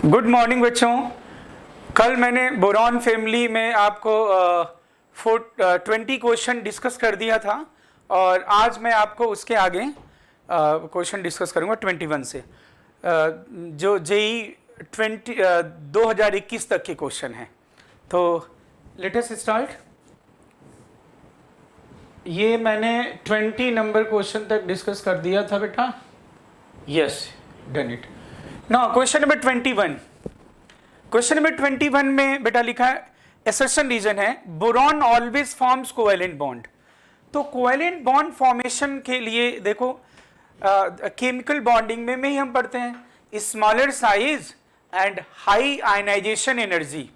Good morning बच्चों। कल मैंने बोरॉन फैमिली में आपको 20 क्वेश्चन डिस्कस कर दिया था और आज मैं आपको उसके आगे क्वेश्चन डिस्कस करूंगा 21 से जो जेई 2021 तक के क्वेश्चन हैं। तो लेट अस स्टार्ट। ये मैंने 20 नंबर क्वेश्चन तक डिस्कस कर दिया था बेटा। Yes, done it. Now question number 21। Question number 21 में बेटा लिखा है, असर्शन रीजन है boron always forms covalent bond. तो कोवेलेंट बॉन्ड फॉर्मेशन के लिए देखो केमिकल बॉन्डिंग में ही हम पढ़ते हैं smaller size and high ionization energy.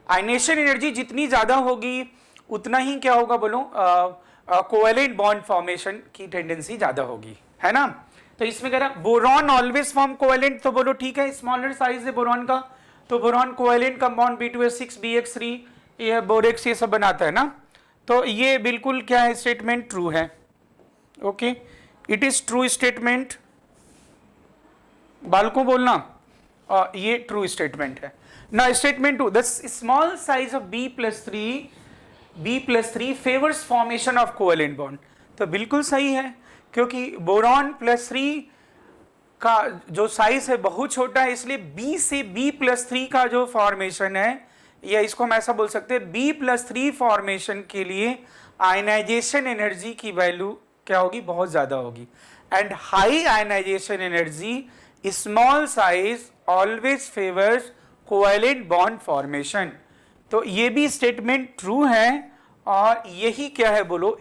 Ionisation energy जितनी ज्यादा होगी उतना ही क्या होगा बोलो, कोवेलेंट बॉन्ड फॉर्मेशन की टेंडेंसी ज्यादा होगी, है ना। तो इसमें कह रहा बोरॉन ऑलवेज फॉर्म कोवेलेंट, तो बोलो ठीक है, स्मॉलर साइज है बोरॉन का, तो boron covalent compound B2H6 BX3 ये बोरेक्स ये सब बनाता है ना। तो ये बिल्कुल क्या है, स्टेटमेंट ट्रू है। Okay, it is true statement, बालकों बोलना, और ये ट्रू स्टेटमेंट है ना। Statement two, the small size of B+3 favours formation of covalent bond. तो बिल्कुल सही है, क्योंकि बोरॉन +3 का जो साइज है बहुत छोटा है, इसलिए B से B+3 का जो फॉर्मेशन है, या इसको हम ऐसा बोल सकते हैं B+3 फॉर्मेशन के लिए आयनाइजेशन एनर्जी की वैल्यू क्या होगी, बहुत ज्यादा होगी। And high ionization energy small size always favours covalent bond formation. तो ये भी स्टेटमेंट ट्रू है और यही क्या है बोलो,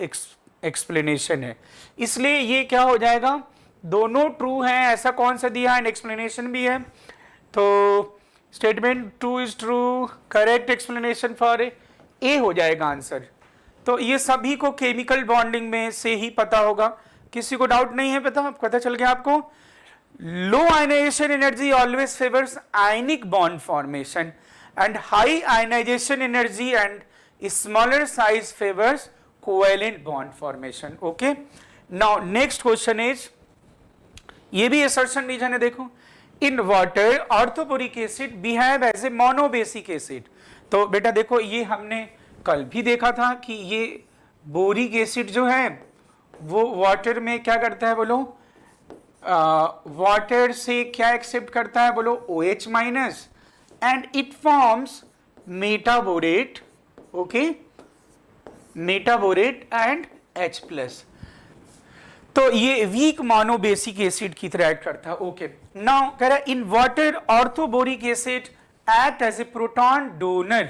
एक्सप्लेनेशन है। इसलिए ये क्या हो जाएगा, दोनों ट्रू हैं, ऐसा कौन सा दिया एंड एक्सप्लेनेशन भी है। तो statement two is true, correct explanation for a हो जाएगा आंसर। तो ये सभी को केमिकल बॉन्डिंग में से ही पता होगा, किसी को डाउट नहीं है, पता चल गया आपको। Low ionization energy always favours ionic bond formation and high ionization energy and smaller size favours covalent bond formation. Okay, now next question is, ये भी असर्शन रीजन है, देखो। In water orthoboric acid behave as a monobasic acid. तो बेटा देखो, ये हमने कल भी देखा था कि ये बोरिक एसिड जो है वो वाटर में क्या करता है बोलो, वाटर से क्या एक्सेप्ट करता है बोलो, OH minus, and it forms metaborate. Okay, metaborate and H plus. तो ये वीक मोनोबेसिक एसिड की तरह एक्ट करता है। ओके, नाउ कह रहा है in water orthoboric acid act as a proton donor.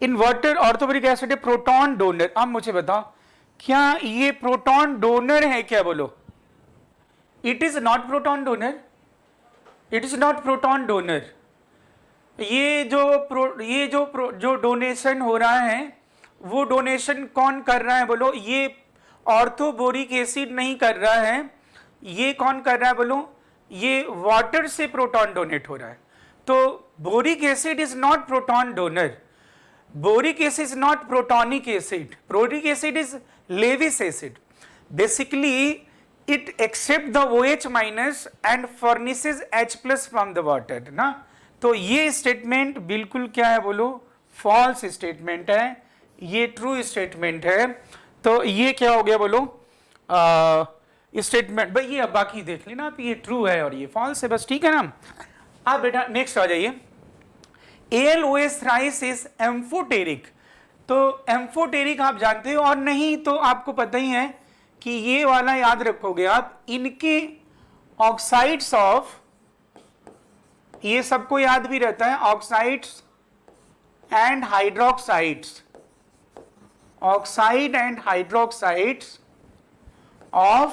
In water orthoboric acid a proton donor. अब मुझे बताओ, क्या ये प्रोटॉन डोनर है क्या बोलो? It is not proton donor, it is not proton donor. ये जो डोनेशन हो रहा है, वो डोनेशन कौन कर रहा है बोलो? ये ऑर्थोबोरिक एसिड नहीं कर रहा है, ये कौन कर रहा है बोलो? ये वाटर से प्रोटॉन डोनेट हो रहा है। तो boric acid is not proton donor, boric acid is not protonic acid, boric acid is Lewis acid. Basically it accept the OH minus and furnishes H plus from the water ना। तो ये statement बिल्कुल क्या है बोलो, false statement है, ये true statement है। तो ये क्या हो गया बोलो, स्टेटमेंट भाई ये अब बाकी देख लेना आप, ये ट्रू है और ये फॉल्स है, बस ठीक है ना। अब बेटा नेक्स्ट आ जाइए, AlOH थ्राइस इज एम्फोटेरिक। तो एम्फोटेरिक आप जानते हो, और नहीं तो आपको पता ही है कि ये वाला याद रखोगे आप, इनके ऑक्साइड्स ऑफ, ये सबको याद भी रहता है, oxides and hydroxides, oxide and hydroxides of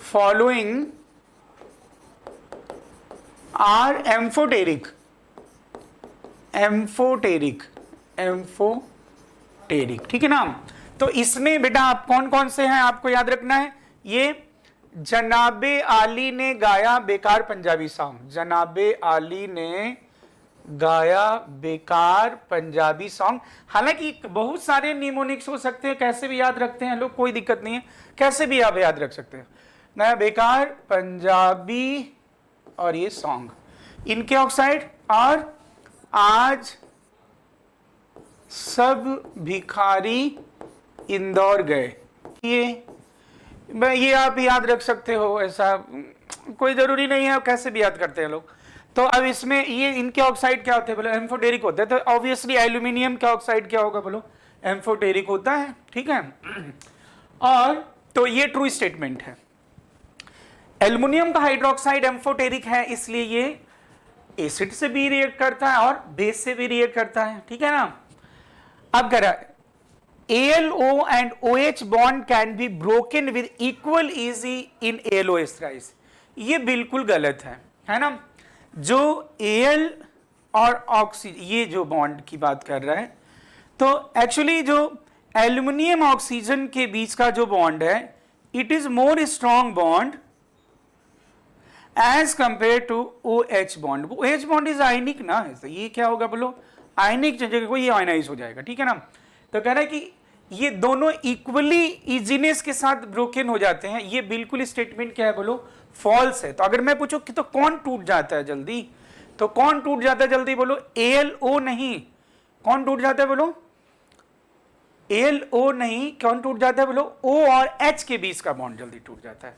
following are amphoteric, ठीक है ना। तो इसमें बेटा आप कौन कौन से हैं आपको याद रखना है। ये जनाबे आली ने गाया बेकार पंजाबी सॉन्ग, जनाबे आली ने गाया बेकार पंजाबी सॉन्ग। हालांकि बहुत सारे निमोनिक्स हो सकते हैं, कैसे भी याद रखते हैं लोग, कोई दिक्कत नहीं है, कैसे भी आप याद रख सकते हैं। नया बेकार पंजाबी और ये सॉन्ग। इनके ऑक्साइड और आज सब भिखारी इंदौर गए, ये आप याद रख सकते हो, ऐसा कोई जरूरी नहीं है, कैसे भी याद करते हैं लोग। तो अब इसमें ये इनके ऑक्साइड क्या होते हैं बोलो, एम्फोटेरिक होते हैं। तो ऑब्वियसली एल्यूमिनियम का ऑक्साइड क्या होगा बोलो, एम्फोटेरिक होता है, ठीक है। और तो ये ट्रू स्टेटमेंट है। एल्युमिनियम का हाइड्रोक्साइड एम्फोटेरिक है, इसलिए ये एसिड से भी रिएक्ट करता है और बेस से भी रिएक्ट करता है, ठीक है ना। अब करा AlO and OH bond can be broken with equal easy in AlO esterized, ये बिल्कुल गलत है ना। जो Al और ऑक्सीजन, ये जो बॉन्ड की बात कर रहा है, तो एक्चुअली जो एल्युमिनियम ऑक्सीजन के बीच का जो बॉन्ड है, it is more strong bond as compare to OH bond. OH bond is ionic ना, ये क्या होगा बोलो, आयनिक जगह को ये आयनाइज हो जाएगा, ठीक है ना। तो कह रहा है कि ये दोनों इक्वली इजीनेस के साथ ब्रोकन हो जाते हैं, ये बिल्कुल स्टेटमेंट क्या है बोलो, फॉल्स है। तो अगर मैं पूछूं कि तो कौन टूट जाता है जल्दी, तो कौन टूट जाता है जल्दी बोलो, AlO नहीं, कौन टूट जाता है बोलो, AlO नहीं, कौन टूट जाता है बोलो, O और H के बीच का बॉन्ड जल्दी टूट जाता है।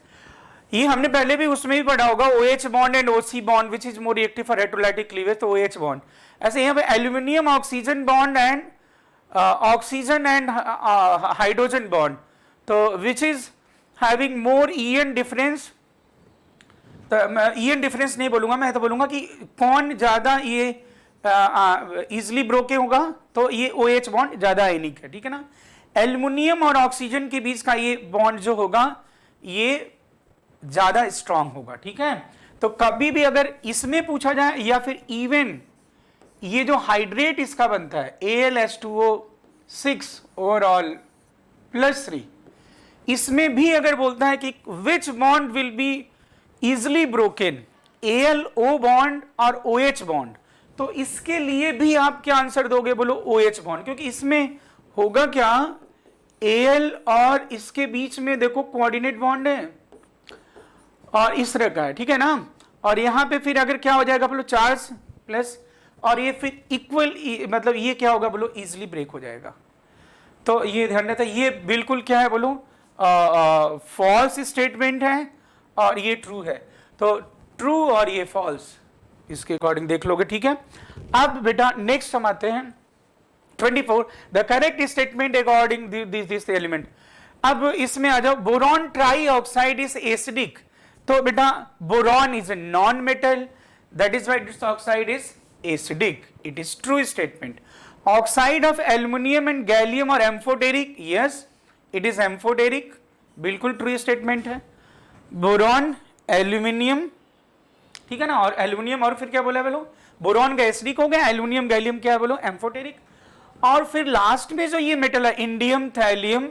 ये हमने पहले भी उसमें भी पढ़ा होगा, OH bond and OC bond which is more reactive for electrolytic cleavage, तो OH बॉन्ड। ऐसे यहाँ पे aluminium oxygen bond and oxygen and hydrogen bond, तो which is having more EN difference. तो EN डिफरेंस नहीं बोलूंगा मैं, तो बोलूंगा कि कौन ज्यादा ये इजिली ब्रोके होगा, तो ये OH बॉन्ड ज्यादा आयनिक है, ठीक है ना। एल्युमिनियम और ऑक्सीजन के बीच का ये बॉन्ड जो होगा ये ज्यादा स्ट्रांग होगा, ठीक है। तो कभी भी अगर इसमें पूछा जाए, या फिर इवन ये जो हाइड्रेट इसका बनता है AlH2O6 ओवरऑल +3, इसमें भी अगर बोलता है कि विच bond will be easily broken, AlO bond और OH बॉन्ड, तो इसके लिए भी आप क्या आंसर दोगे बोलो, OH बॉन्ड, क्योंकि इसमें होगा क्या, Al और इसके बीच में देखो कोऑर्डिनेट बॉन्ड है और इस तरह का है, ठीक है ना। और यहां पे फिर अगर क्या हो जाएगा बोलो, चार्ज प्लस, और ये फिर इक्वल, मतलब ये क्या होगा बोलो, इजिली ब्रेक हो जाएगा। तो ये ध्यान रहता है, ये बिल्कुल क्या है बोलो, फॉल्स स्टेटमेंट है और ये ट्रू है। तो ट्रू और ये फॉल्स, इसके अकॉर्डिंग देख लोगे, ठीक है। अब बेटा नेक्स्ट हम आते हैं 24, the correct statement according this element. अब इसमें आ जाओ, boron tri oxide is acidic, तो बेटा boron is a non metal, that is why this oxide is acidic, it is true statement. Oxide of aluminium and gallium और amphoteric, yes it is amphoteric, बिल्कुल true statement है। Boron aluminium, ठीक है ना, और aluminium और फिर क्या बोला बोलो, बोरॉन का एसिडिक हो गया, एल्युमिनियम गैलियम क्या है बोलो, एम्फोटेरिक। और फिर लास्ट में जो ये मेटल है इंडियम थैलियम,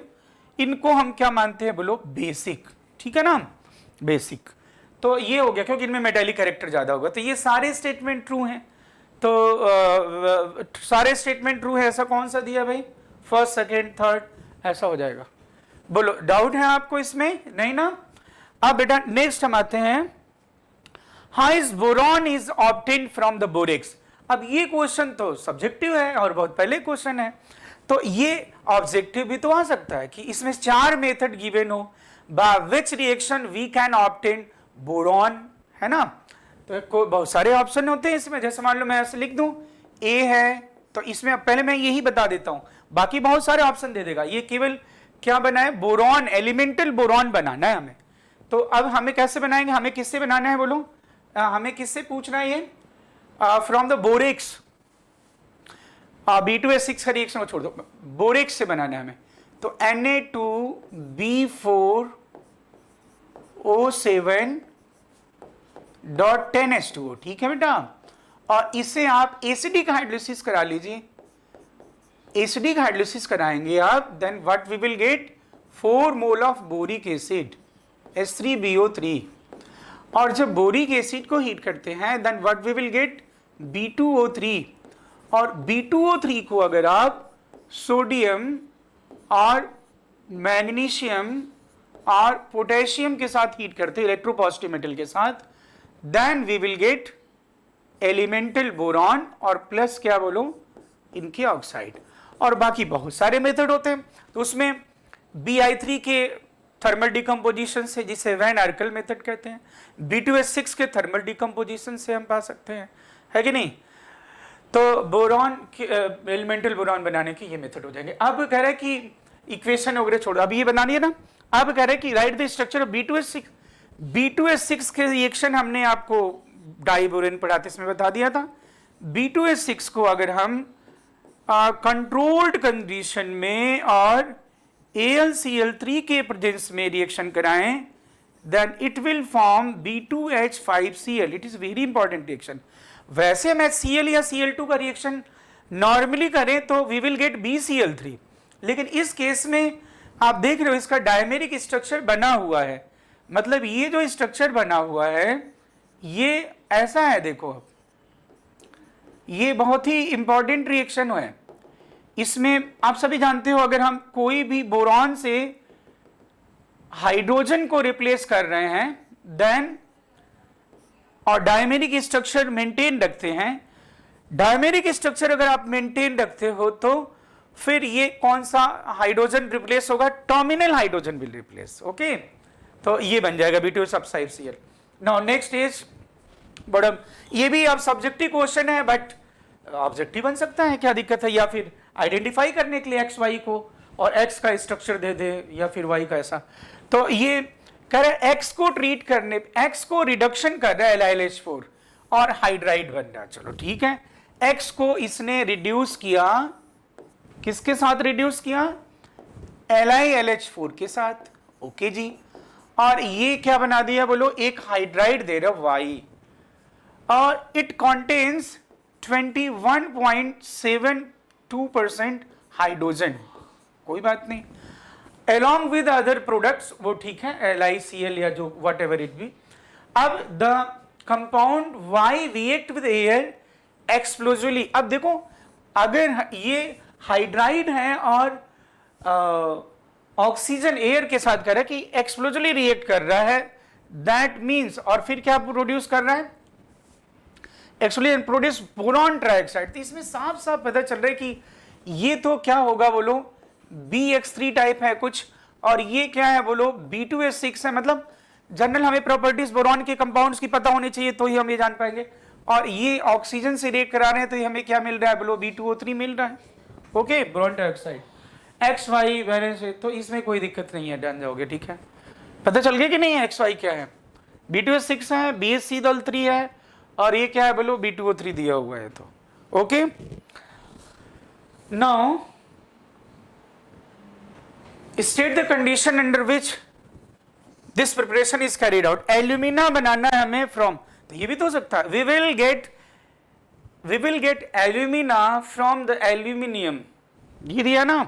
इनको हम क्या मानते हैं बोलो, बेसिक, ठीक है ना, बेसिक। तो ये हो गया, क्योंकि इनमें मेटालिक कैरेक्टर ज्यादा होगा। तो ये सारे स्टेटमेंट ट्रू हैं, तो सारे स्टेटमेंट ट्रू है, ऐसा कौन सा दिया भाई, फर्स्ट सेकेंड थर्ड, ऐसा हो जाएगा। बोलो डाउट है आपको इसमें, नहीं ना। अब बेटा नेक्स्ट हम आते हैं, how is boron is obtained from the borax. अब ये क्वेश्चन तो सब्जेक्टिव है और बहुत पहले क्वेश्चन है, तो ये ऑब्जेक्टिव भी तो आ सकता है कि इसमें 4 मेथड गिवन हो, by which reaction we can obtain boron, है ना। तो बहुत सारे ऑप्शन होते हैं इसमें, जैसे मान लो मैं ऐसे लिख दूं ए है, तो इसमें पहले मैं यही बता देता हूं, बाकी बहुत सारे ऑप्शन दे देगा। ये केवल क्या बना है, बोरॉन, एलिमेंटल बोरॉन बनाना है हमें। तो अब हमें कैसे बनाएंगे, हमें किससे बनाना है बोलो, हमें किससे पूछना है ये, फ्रॉम द बोरेक्स, B2S6 का रिएक्शन को छोड़ दो, बोरेक्स से बनाना है हमें। तो Na2B4O7.10H2O, ठीक है बेटा। और इसे आप एसिडिक हाइड्रोलिसिस करा लीजिए, एसिडिक हाइड्रोलिसिस कराएंगे आप, then what we will get 4 mole of boric acid H3BO3। और जब बोरिक एसिड को हीट करते हैं, then what we will get B2O3। और B2O3 को अगर आप सोडियम और मैग्नीशियम और पोटेशियम के साथ हीट करते हैं, इलेक्ट्रोपॉजिटिव मेटल के साथ, then we will get elemental boron और प्लस क्या बोलो इनके ऑक्साइड। और बाकी बहुत सारे मेथड होते हैं, तो उसमें Bi3 के थर्मल डिकम्पोजिशन से, जिसे वैन आर्कल मेथड कहते हैं, B2S6 के थर्मल डिकम्पोजिशन से हम पा सकते हैं, है कि नहीं। तो बोरॉन एलिमेंटल बोरॉन बनाने के ये मेथड हो जाएंगे। अब कह रहा है कि इक्वेशन वगैरह छोड़ो, अब ये बनानी है ना। अब कह रहे हैं कि right the structure of B2S6। B2S6 के रिएक्शन हमने आपको डाइबोरेन पढ़ाते इसमें बता दिया था। B2S6 को अगर हम कंट्रोल्ड कंडीशन में और AlCl3 के प्रेजेंस में रिएक्शन कराएं, then it will form B2H5Cl। It is very important reaction. वैसे हम HCl या Cl2 का रिएक्शन नॉर्मली करें तो वी विल गेट BCl3, लेकिन इस केस में आप देख रहे हो इसका डायमेरिक स्ट्रक्चर बना हुआ है, मतलब ये जो स्ट्रक्चर बना हुआ है ये ऐसा है। देखो अब ये बहुत ही इंपॉर्टेंट रिएक्शन है। इसमें आप सभी जानते हो अगर हम कोई भी बोरॉन से हाइड्रोजन को रिप्लेस कर रहे हैं देन और डायमेरिक स्ट्रक्चर मेंटेन रखते हैं, डायमेरिक स्ट्रक्चर अगर आप मेंटेन रखते हो तो फिर ये कौन सा हाइड्रोजन रिप्लेस होगा, terminal hydrogen will replace. Okay, तो ये बन जाएगा B2S5Cl। नाउ नेक्स्ट इज बड़ा, ये भी अब सब्जेक्टिव क्वेश्चन है बट ऑब्जेक्टिव बन सकता है, क्या दिक्कत है, या फिर आइडेंटिफाई करने के लिए एक्स वाई को और एक्स का स्ट्रक्चर दे दे या फिर वाई का ऐसा। तो ये कह रहा है एक्स को ट्रीट करने, एक्स को रिडक्शन कर रहा है LiLH4 और हाइड्राइड बन रहा है। चलो ठीक है, एक्स को इसने रिड्यूस किया, किसके साथ रिड्यूस किया, LiLH4 के साथ। ओके जी, और ये क्या बना दिया बोलो, एक हाइड्राइड दे रहा वाई और इट कॉन्टेन्स 21.72% हाइड्रोजन। कोई बात नहीं, along with other products वो ठीक है, LiCl या जो whatever it be। अब the compound Y react with Al explosively। अब देखो अगर ये हाइड्राइड है और ऑक्सीजन एयर के साथ कर रहा है कि एक्सप्लोजिवली रिएक्ट कर रहा है, दैट मीन्स, और फिर क्या प्रोड्यूस कर रहा है, एक्चुअली प्रोड्यूस बोरॉन ट्राइऑक्साइड। तो इसमें साफ साफ पता चल रहा है कि ये तो क्या होगा बोलो BX3 टाइप है कुछ, और ये क्या है बोलो B2S6 है। मतलब जनरल हमें प्रॉपर्टीज बोरॉन के कंपाउंड्स की पता होनी चाहिए तो ही हम ये जान पाएंगे। और ये ऑक्सीजन से रिएक्ट करा रहे हैं तो ये हमें क्या मिल रहा है बोलो B2O3 मिल रहा है। Okay, boron trioxide XY valence है, तो इसमें कोई दिक्कत नहीं है, जान जाओगे। ठीक है, पता चल गया कि नहीं है XY क्या है, B2S6 है, BSC3 है और ये क्या है बोलो B2O3 दिया हुआ है। तो okay, now state the condition under which this preparation is carried out. Alumina बनाना है हमें फ्रॉम, तो ये भी तो हो सकता है, we will get alumina from the aluminium, ये दिया ना,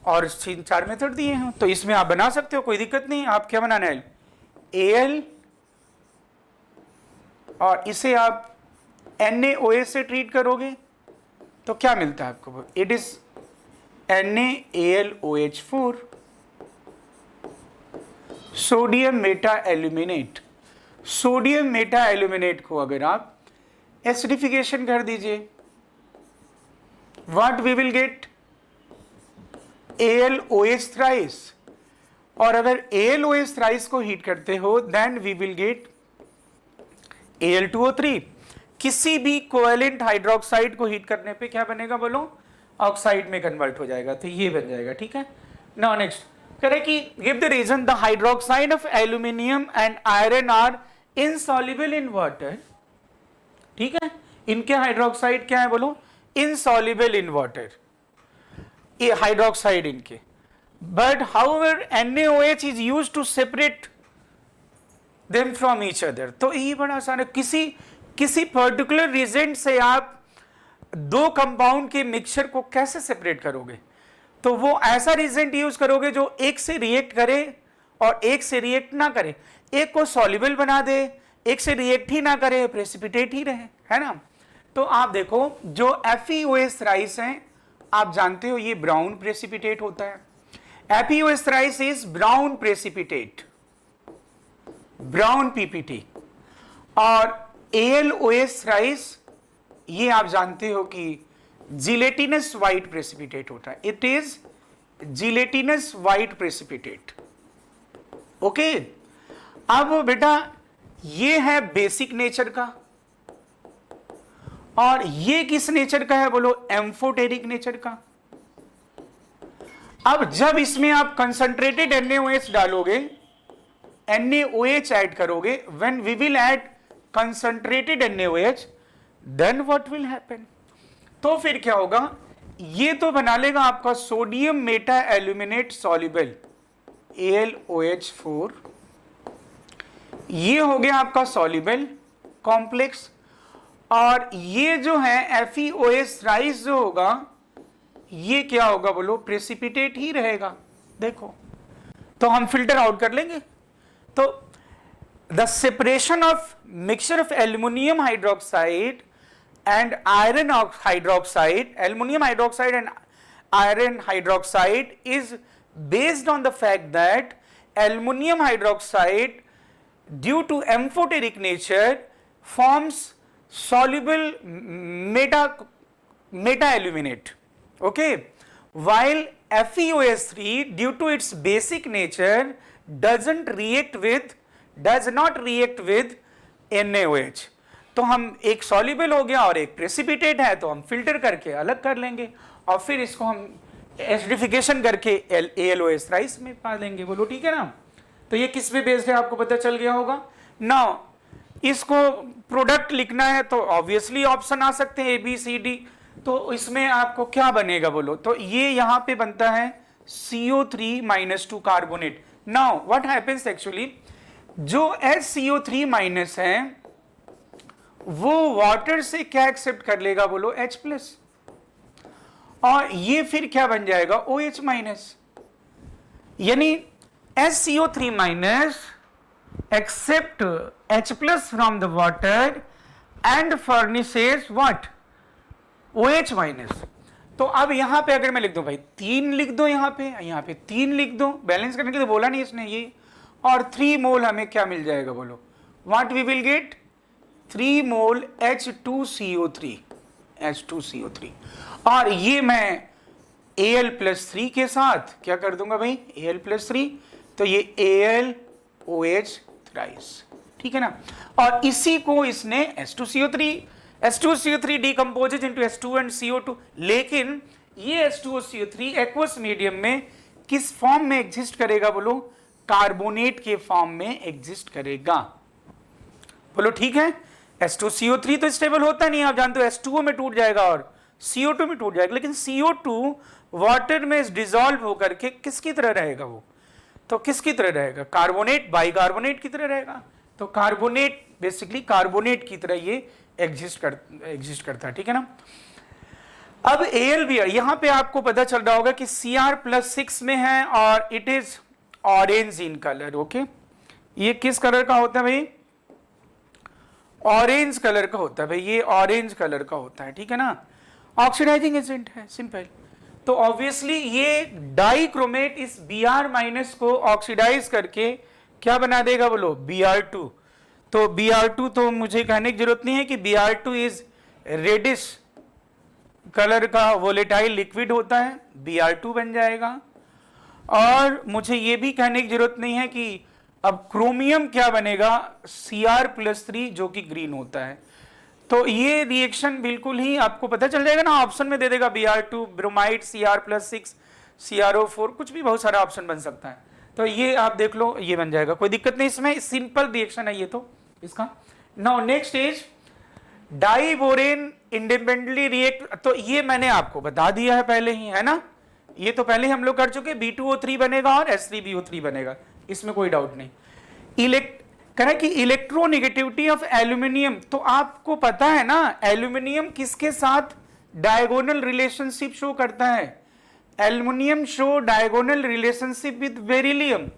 और 3-4 मेथड दिए हैं, तो इसमें आप बना सकते हो, कोई दिक्कत नहीं। आप क्या बनाना है, Al और इसे आप NaOH से ट्रीट करोगे तो क्या मिलता है आपको, it is NaAlOH4 sodium meta aluminate. Sodium meta aluminate को अगर आप एसिडिफिकेशन कर दीजिए, what we will get, AlOH thrice, और अगर AlOH थ्राइस को हीट करते हो then we will gate Al2O3। किसी भी कोवेलेंट हाइड्रोक्साइड को हीट करने पे क्या बनेगा बोलो, ऑक्साइड में कन्वर्ट हो जाएगा, तो ये बन जाएगा। ठीक है, नाउ नेक्स्ट करें कि give the reason the hydroxide of aluminium and iron are insoluble in water. ठीक है, इनके हाइड्रोक्साइड क्या है बोलो, इनसॉल्युबल इन वाटर, ये हाइड्रोक्साइड इनके, but however NaOH is used to separate them from each other. तो ये बड़ा आसान है, किसी पर्टिकुलर रीजेंट से आप दो कंपाउंड के मिक्सचर को कैसे सेपरेट करोगे, तो वो ऐसा रीजेंट यूज करोगे जो एक से रिएक्ट करे और एक से रिएक्ट ना करे, एक को सॉल्युबल बना दे, एक से रिएक्ट ही ना करे, प्रेसिपिटेट ही रहे, है ना। तो आप देखो जो FeOH थ्राइस है, आप जानते हो ये ब्राउन प्रेसिपिटेट होता है। FeOH thrice is brown precipitate, brown PPT, और AlOH थ्राइस ये आप जानते हो कि जिलेटिनस व्हाइट प्रेसिपिटेट होता है, it is gelatinous white precipitate. Okay, अब बेटा ये है बेसिक नेचर का, और ये किस नेचर का है बोलो, एम्फोटेरिक नेचर का। अब जब इसमें आप कंसंट्रेटेड NaOH डालोगे, NaOH ऐड करोगे, when we will add concentrated NaOH, then what will happen, तो फिर क्या होगा, ये तो बना लेगा आपका sodium meta aluminate soluble AlOH4, ये हो गया आपका सॉल्युबल कॉम्प्लेक्स, और ये जो है FeOH थ्राइस जो होगा, ये क्या होगा बोलो, प्रेसिपिटेट ही रहेगा। देखो, तो हम फिल्टर आउट कर लेंगे। तो the separation of mixture of aluminium hydroxide and iron hydroxide, aluminum hydroxide and iron hydroxide is based on the fact that aluminum hydroxide due to amphoteric nature forms soluble meta aluminate, okay, while FeOH3 due to its basic nature does not react with NaOH। तो हम एक soluble हो गया और एक precipitate है, तो हम फिल्टर करके अलग कर लेंगे और फिर इसको हम एसिडिफिकेशन करके AlOH थ्राइस में पा लेंगे। बोलो ठीक है ना। तो ये किस पे बेस्ड है आपको पता चल गया होगा। नाउ इसको प्रोडक्ट लिखना है तो ऑब्वियसली ऑप्शन आ सकते हैं ABCD, तो इसमें आपको क्या बनेगा बोलो, तो ये यहाँ पे बनता है CO3-2 carbonate. Now what happens actually, जो HCO3- है वो वाटर से क्या एक्सेप्ट कर लेगा बोलो, H+, और ये फिर क्या बन जाएगा OH-, यानी HCO3- except H+ from the water and furnishes what, OH-। तो अब यहां पे अगर मैं लिख दूं भाई 3 लिख दो, यहां पे 3 लिख दो, बैलेंस करने के लिए बोला नहीं इसने ये, और 3 मोल हमें क्या मिल जाएगा बोलो, what we will get, 3 mole H2CO3, और ये मैं Al+3 के साथ क्या कर दूंगा भाई, Al+3, तो ये AlOH थ्राइस, ठीक है ना। और इसी को इसने H2CO3 decomposes into H2 and CO2, लेकिन ये H2CO3 एक्वस मीडियम में किस फॉर्म में एग्जिस्ट करेगा बोलो, कार्बोनेट के फॉर्म में एग्जिस्ट करेगा। बोलो ठीक है। H2CO3 तो स्टेबल होता नहीं, आप जानते हो H2O में टूट जाएगा और CO2 में टूट जाएगा, लेकिन CO2 वाटर में डिसॉल्व होकर के किसकी तरह रहेगा वो, तो किसकी तरह रहेगा, कार्बोनेट, बाइकार्बोनेट की तरह रहेगा। तो कार्बोनेट बेसिकली कार्बोनेट की तरह ये एग्जिस्ट करता है, ठीक है ना। अब AlBr यहां पे आपको पता चल रहा होगा कि Cr+6 में है और it is orange in colour, okay. ये किस कलर का होता है भाई, ऑरेंज कलर का होता है भाई, ये ऑरेंज कलर का होता है, ठीक है ना। ऑक्सीडाइजिंग एजेंट है, सिंपल। तो ऑब्वियसली ये डाइक्रोमेट इस Br- को ऑक्सीडाइज करके क्या बना देगा बोलो, Br2। तो Br2 तो मुझे कहने की जरूरत नहीं है कि Br2 इज रेडिश कलर का वोलेटाइल लिक्विड होता है, Br2 बन जाएगा। और मुझे ये भी कहने की जरूरत नहीं है कि अब क्रोमियम क्या बनेगा, Cr+3 जो कि ग्रीन होता है। तो ये रिएक्शन बिल्कुल ही आपको पता चल जाएगा ना, ऑप्शन में दे देगा Br2 ब्रोमाइड, Cr+6 CrO4, कुछ भी बहुत सारा ऑप्शन बन सकता है। तो ये आप देख लो, ये बन जाएगा, कोई दिक्कत नहीं इसमें, सिंपल रिएक्शन है ये तो इसका। Now next is diborane independently react, तो ये मैंने आपको बता दिया है पहले ही, है ना, ये तो पहले ही हम लोग कर चुके। B2O3 बनेगा और H3BO3 बनेगा, इसमें कोई डाउट नहीं। कह कि इलेक्ट्रोनेगेटिविटी ऑफ एल्यूमिनियम, तो आपको पता है ना एल्यूमिनियम किसके साथ डायगोनल रिलेशनशिप शो करता है, aluminium show diagonal relationship with beryllium.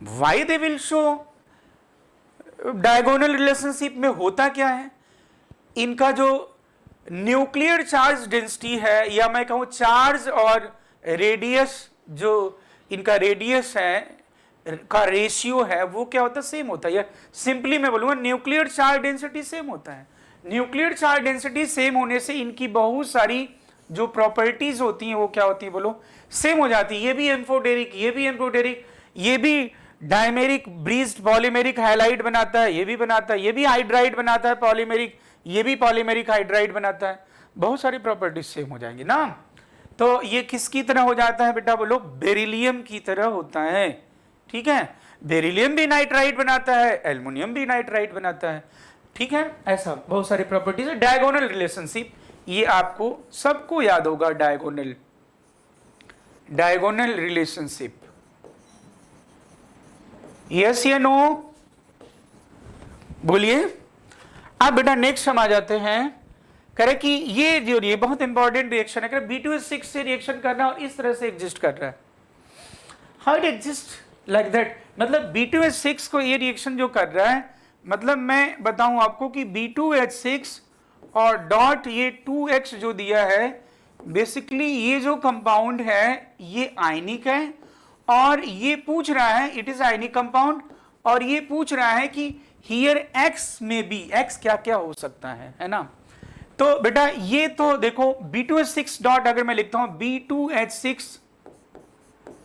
Why they will show diagonal relationship, में होता क्या है, इनका जो न्यूक्लियर चार्ज डेंसिटी है, या मैं कहूं चार्ज और रेडियस, जो इनका रेडियस है का रेशियो है वो क्या होता है, सेम होता है। या सिंपली मैं बोलूंगा न्यूक्लियर चार्ज डेंसिटी सेम होता है। न्यूक्लियर चार्ज डेंसिटी सेम होने से इनकी बहुत सारी जो प्रॉपर्टीज होती हैं वो क्या होती है बोलो, सेम हो जाती है। ये भी एम्फोटेरिक, ये भी एम्फोटेरिक, ये भी डायमेरिक ब्रीज्ड पॉलीमेरिक हाइलाइट बनाता है, ये भी बनाता है, ये भी हाइड्राइड बनाता है पॉलीमेरिक, ये भी पॉलीमेरिक हाइड्राइड बनाता है। बहुत सारी प्रॉपर्टीज सेम हो जाएंगी ना। तो ये किसकी तरह हो जाता है बेटा बोलो, बेरिलियम की तरह होता है। ठीक है, बेरिलियम भी नाइट्राइड बनाता है, एल्युमिनियम भी नाइट्राइड बनाता है। ठीक है, ऐसा बहुत सारी प्रॉपर्टीज है। डायगोनल रिलेशनशिप, ये आपको सबको याद होगा, डायगोनल रिलेशनशिप। यस या नो बोलिए। अब बेटा नेक्स्ट हम आ जाते हैं, करे कि ये बहुत इंपॉर्टेंट रिएक्शन है, करे B2H6 से रिएक्शन करना और इस तरह से एग्जिस्ट कर रहा है। How it exist like that, मतलब B2H6 को ये रिएक्शन जो कर रहा है, मतलब मैं बताऊं आपको कि B2H6 और डॉट ये 2H जो दिया है, बेसिकली ये जो कंपाउंड है ये आयनिक है, और ये पूछ रहा है इट इज आयनिक कंपाउंड, और ये पूछ रहा है कि हियर X में भी X क्या क्या हो सकता है ना। तो बेटा ये तो देखो B2H6 डॉट अगर मैं लिखता हूं B2H6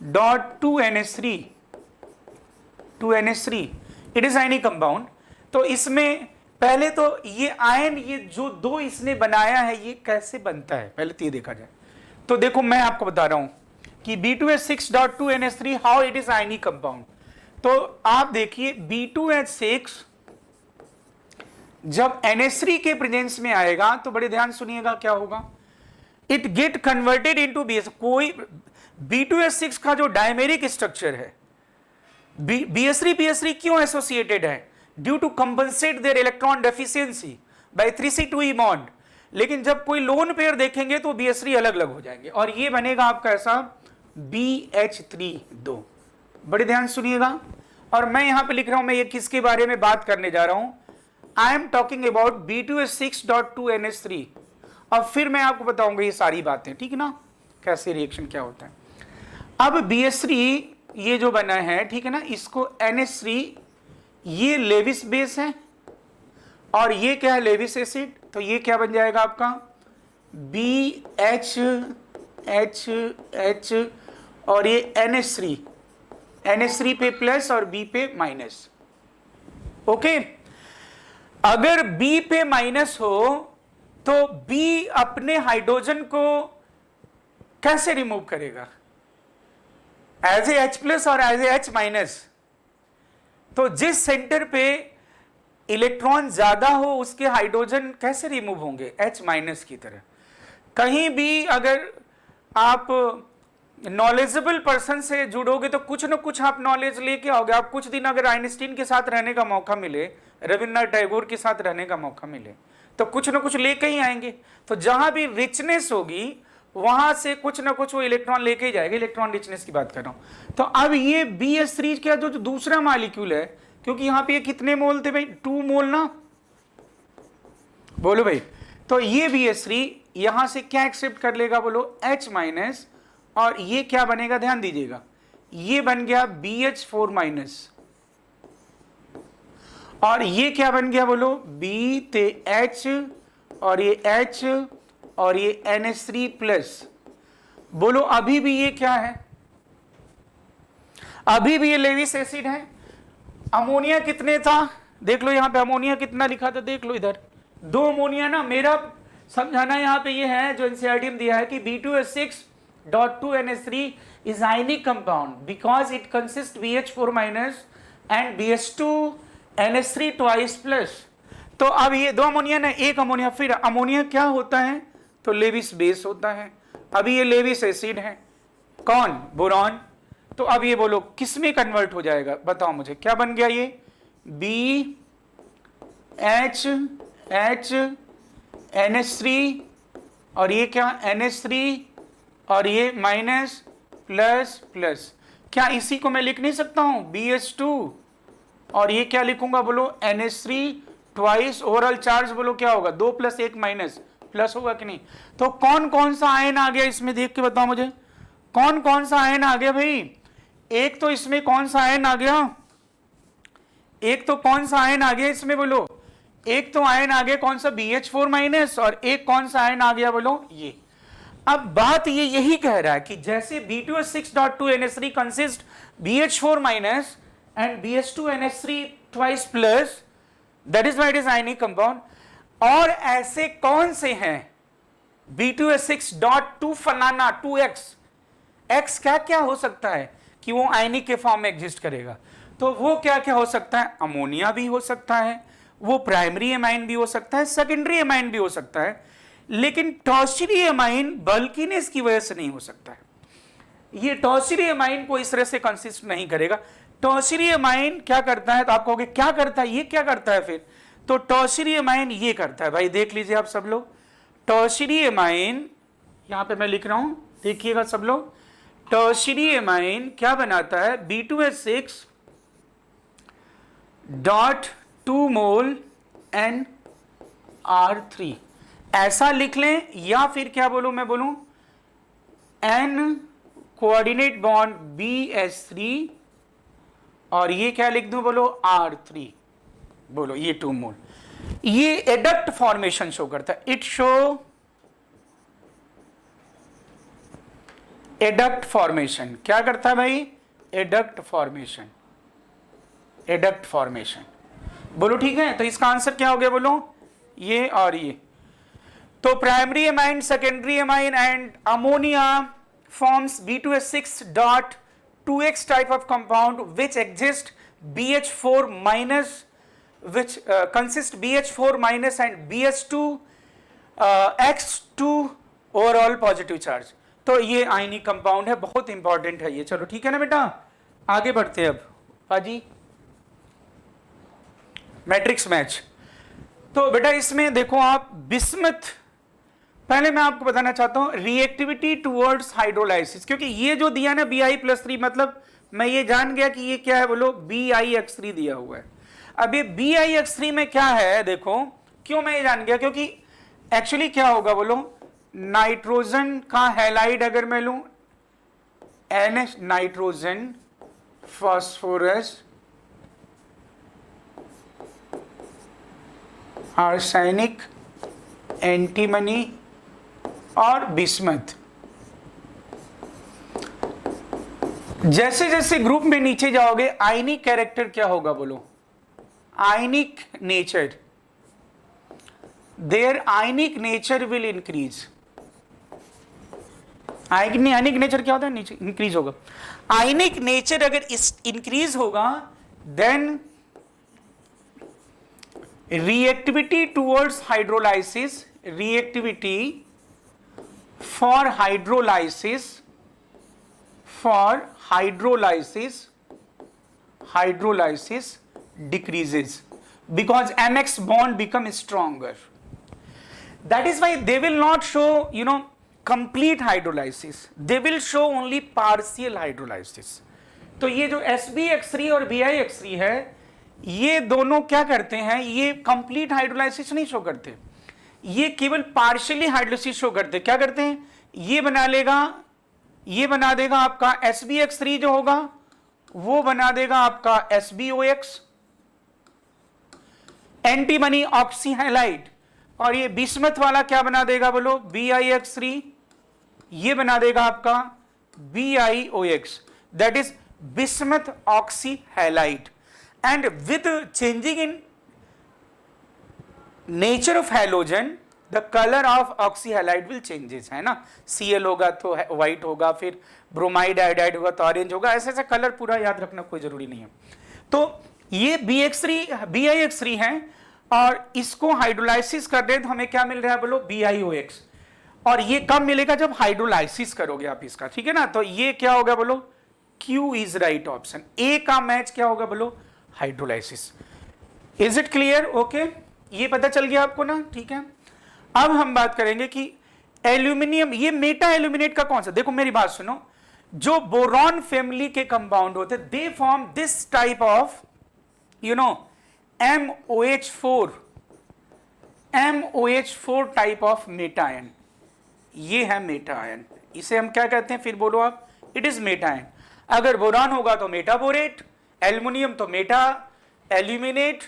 dot 2NH3 it is ionic compound. तो इसमें पहले तो ये आयन, ये जो दो इसने बनाया है ये कैसे बनता है पहले तो ये देखा जाए। तो देखो मैं आपको बता रहा हूं कि B2H6 dot 2NH3 how it is ionic compound. तो आप देखिए B2H6 जब NH3 के प्रेजेंस में आएगा तो बड़े ध्यान सुनिएगा क्या होगा, it get converted into BS। कोई B2H6 का जो डायमेरिक स्ट्रक्चर है, BS3 क्यों एसोसिएटेड है, due to compensate their electron deficiency by 3C2E bond. लेकिन जब कोई लोन पेयर देखेंगे तो BS3 अलग अलग हो जाएंगे और ये बनेगा आपका ऐसा BH3 बड़े ध्यान सुनिएगा। और मैं यहां पे लिख रहा हूं, मैं ये किसके बारे में बात करने जा रहा हूं, I am talking about B2H6.2NH3। और फिर मैं आपको बताऊंगा ये सारी बातें, ठीक है ना, कैसे रिएक्शन क्या होता है। अब BH3 ये जो बना है, ठीक है ना, इसको NH3, ये लेविस बेस है और ये क्या है लेविस एसिड, तो ये क्या बन जाएगा आपका BHH और ये NH3 पे प्लस और B पे माइनस। ओके, अगर B पे माइनस हो तो B अपने हाइड्रोजन को कैसे रिमूव करेगा, एज ए H प्लस और एज ए H माइनस। तो जिस सेंटर पे इलेक्ट्रॉन ज्यादा हो उसके हाइड्रोजन कैसे रिमूव होंगे, H माइनस की तरह। कहीं भी अगर आप नॉलेजेबल पर्सन से जुड़ोगे तो कुछ ना कुछ आप नॉलेज लेके आओगे। आप कुछ दिन अगर आइंस्टीन के साथ रहने का मौका मिले, रविन्द्रनाथ टैगोर के साथ रहने का मौका मिले, तो कुछ ना कुछ लेके ही आएंगे। तो जहां भी रिचनेस होगी वहां से कुछ ना कुछ वो इलेक्ट्रॉन लेके ही जाएगा। इलेक्ट्रॉन रिचनेस की बात कर रहा हूं। तो अब ये BH3 का जो दूसरा मॉलिक्यूल है, क्योंकि यहां पे ये कितने मोल थे भाई, 2 मोल ना, बोलो भाई। तो ये BH3 यहां से क्या एक्सेप्ट कर लेगा बोलो, H माइनस, और ये क्या बनेगा ध्यान दीजिएगा, ये बन गया BH4 माइनस, और ये क्या बन गया बोलो B ते H और ये H और ये NH3 प्लस। बोलो अभी भी ये क्या है, अभी भी ये लेविस एसिड है। अमोनिया कितने था देख लो, यहां पे अमोनिया कितना लिखा था देख लो, इधर 2 अमोनिया ना। मेरा समझाना यहां पे ये है जो एनसीईआरटी में दिया है कि B2H6.2NH3 is ionic compound because it consists BH4 minus and BH2NH3 twice plus। तो अब ये 2 अमोनिया ना, 1 अमोनिया। फिर अमोनिया क्या होता है, तो लेविस बेस होता है। अभी ये लेविस एसिड है, कौन, बोरॉन। तो अब ये बोलो किस में कन्वर्ट हो जाएगा, बताओ मुझे क्या बन गया, ये BHNH3 और ये क्या NH3 और ये माइनस प्लस प्लस। क्या इसी को मैं लिख नहीं सकता हूं BH2 और ये क्या लिखूंगा बोलो NH3 ट्वाइस। ओवरऑल चार्ज बोलो क्या होगा, 2 + 1 माइनस प्लस होगा कि नहीं। तो कौन कौन सा आयन आ गया इसमें, देख के बताओ मुझे कौन कौन सा आयन आ गया भाई। एक तो इसमें कौन सा आयन आ गया, एक तो कौन सा आयन आ गया इसमें बोलो, एक तो आयन आ गया कौन सा BH4 माइनस, और एक कौन सा आयन आ गया बोलो ये। अब बात ये यही कह रहा है कि जैसे B2H6.2NH3 consist BH4 minus and BH2NH3 twice plus, that is why it is ionic compound. और ऐसे कौन से हैं B2H6.2 फलाना 2x, x क्या क्या हो सकता है कि वो आयनिक के फॉर्म में एग्जिस्ट करेगा, तो वो क्या क्या हो सकता है, अमोनिया भी हो सकता है, वो प्राइमरी एमाइन भी हो सकता है, सेकेंडरी एमाइन भी हो सकता है, लेकिन टर्शियरी एमाइन बल्कीनेस की वजह से नहीं हो सकता है। ये टर्शियरी एमाइन को इस तरह से कंसिस्ट नहीं करेगा। टर्शियरी एमाइन क्या करता है, तो आप कहोगे क्या करता है, ये क्या करता है फिर, तो टर्शियरी एमाइन ये करता है भाई, देख लीजिए आप सब लोग, टर्शियरी एमाइन यहां पे मैं लिख रहा हूं, देखिएगा सब लोग, टर्शियरी एमाइन क्या बनाता है, B2H6.2 मोल NR3, ऐसा लिख लें, या फिर क्या बोलूं मैं बोलूं N कोऑर्डिनेट बॉन्ड BH3 और ये क्या लिख दूं बोलो R3, बोलो ये 2 मोल। ये एडक्ट फॉर्मेशन शो करता है, इट शो एडक्ट फॉर्मेशन, क्या करता है भाई, एडक्ट फॉर्मेशन, एडक्ट फॉर्मेशन, बोलो ठीक है। तो इसका आंसर क्या हो गया बोलो, ये और ये। तो primary amine, secondary amine and ammonia forms B2H6.2x type of compound which exist BH4 minus, which consist BH4 minus and BH2 X2 overall positive charge। तो ये आयनिक कंपाउंड है, बहुत इंपॉर्टेंट है ये। चलो ठीक है ना बेटा, आगे बढ़ते हैं अब पाजी, मैट्रिक्स मैच। तो बेटा इसमें देखो आप बिस्मथ, पहले मैं आपको बताना चाहता हूं रिएक्टिविटी टुवर्ड्स हाइड्रोलाइसिस, क्योंकि ये जो दिया ना Bi+3, मतलब मैं ये जान गया कि ये क्या है बोलो, BiX3 दिया हुआ है। अब ये BiX3 में क्या है देखो, क्यों मैं ये जान गया, क्योंकि एक्चुअली क्या होगा बोलो, नाइट्रोजन का हैलाइड अगर मैं लूं NH, nitrogen, phosphorus, arsenic, antimony और बिस्मथ, जैसे जैसे ग्रुप में नीचे जाओगे आयनिक कैरेक्टर क्या होगा बोलो, ionic nature, their ionic nature will increase. Ionic nature क्या होता है, इंक्रीज होगा। आयनिक नेचर अगर इंक्रीज होगा then reactivity towards hydrolysis, reactivity for hydrolysis decreases because MX bond becomes stronger. That is why they will not show complete hydrolysis, they will show only partial hydrolysis। तो ये जो SbX3 और BiX3 है, ये दोनों क्या करते हैं, ये कंप्लीट हाइड्रोलाइसिस नहीं शो करते, ये केवल पार्शियली हाइड्रोलाइसिस शो करते। क्या करते हैं, ये बना लेगा, ये बना देगा आपका SbX3 जो होगा वो बना देगा आपका SbOX, एंटीमनी ऑक्सीहाइलाइड, और ये बिस्मथ वाला क्या बना देगा बोलो, BiX3, ये बना देगा आपका BiOX, that is bismuth oxyhalide. And with changing in nature of halogen, the color of oxyhalide will changes, है ना, Cl होगा तो white होगा, फिर ब्रोमाइड आयोडाइड होगा तो ऑरेंज होगा, ऐसे ऐसा कलर पूरा याद रखना कोई जरूरी नहीं है। तो ये BiX3 है और इसको हाइड्रोलाइसिस कर रहे हैं तो हमें क्या मिल रहा है बोलो, BiOX, और ये कब मिलेगा, जब हाइड्रोलाइसिस करोगे आप इसका, ठीक है ना। तो ये क्या होगा बोलो, Q इज राइट ऑप्शन, ए का मैच क्या होगा बोलो, hydrolysis. Is it clear, okay, ये पता चल गया आपको ना, ठीक है। अब हम बात करेंगे कि एल्यूमिनियम, ये मेटा एल्यूमिनेट का कौन सा, देखो मेरी बात सुनो, जो बोरॉन फैमिली के कंपाउंड होते they form this type of MOH4 type of Meta ion, ये है मेटा आयन, इसे हम क्या कहते हैं फिर बोलो आप, इट इज मेटा आयन। अगर बोरान होगा तो मेटाबोरेट, एल्युमिनियम तो Meta aluminate,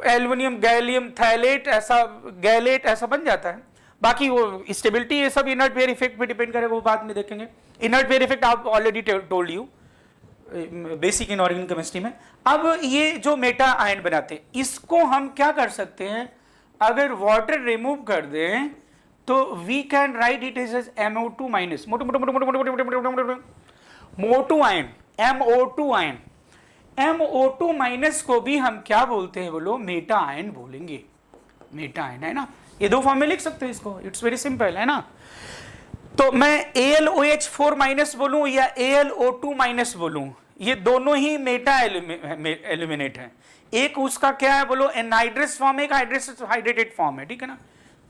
aluminium gallium phthalate, ऐसा गैलेट ऐसा बन जाता है। बाकी वो स्टेबिलिटी ये सब इनर्ट पेयर इफेक्ट पे डिपेंड करे, वो बाद में देखेंगे। इनर्ट पेयर इफेक्ट आप already told you basic inorganic chemistry में। अब ये जो मेटा आयन बनाते हैं, इसको हम क्या कर सकते हैं, अगर वाटर रिमूव कर दें तो we can write it is as MO2 minus, मोटू ion, MO2 ion. MO2 minus को भी हम क्या बोलते हैं बोलो, मेटा आयन बोलेंगे। मेटा आयन है ना, ये दो फॉर्म में लिख सकते हैं इसको, इट्स वेरी सिंपल है ना। तो मैं AlOH4 माइनस बोलूं या AlO2 माइनस बोलूं, ये दोनों ही मेटा एल्यूमिनेट है। एक उसका क्या है बोलो, एनहाइड्रस फॉर्म है, एक हाइड्रेटेड फॉर्म है, ठीक है ना।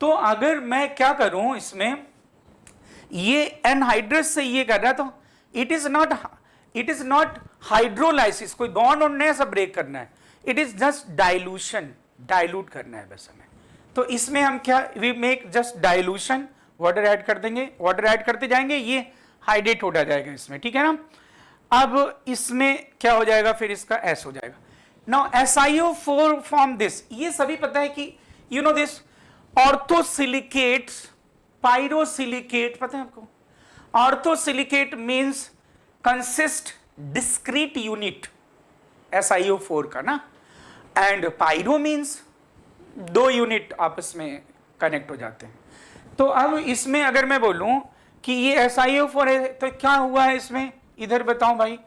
तो अगर मैं क्या करूं इसमें, ये एनहाइड्रस से ये कर रहा, तो इट इज नॉट हाइड्रोलाइसिस, कोई बॉन्ड और नया सब ब्रेक करना है, it is just dilution, dilute करना है बस हमें। तो इसमें हम क्या, we make just dilution, water add कर देंगे, वाटर ऐड करते जाएंगे, ये हाइड्रेट होता जाएगा इसमें, ठीक है ना। अब इसमें क्या हो जाएगा, फिर इसका S हो जाएगा। नाउ SiO4 फॉर्म दिस, ये सभी पता है कि you know this orthosilicate, pyrosilicate, पता है आपको। Orthosilicate means consist discrete unit SiO4 का ना, एंड पायरो मींस दो यूनिट आपस में कनेक्ट हो जाते हैं। तो अब इसमें अगर मैं बोलूं कि ये SiO4 है, तो क्या हुआ है इसमें, इधर बताओ भाई,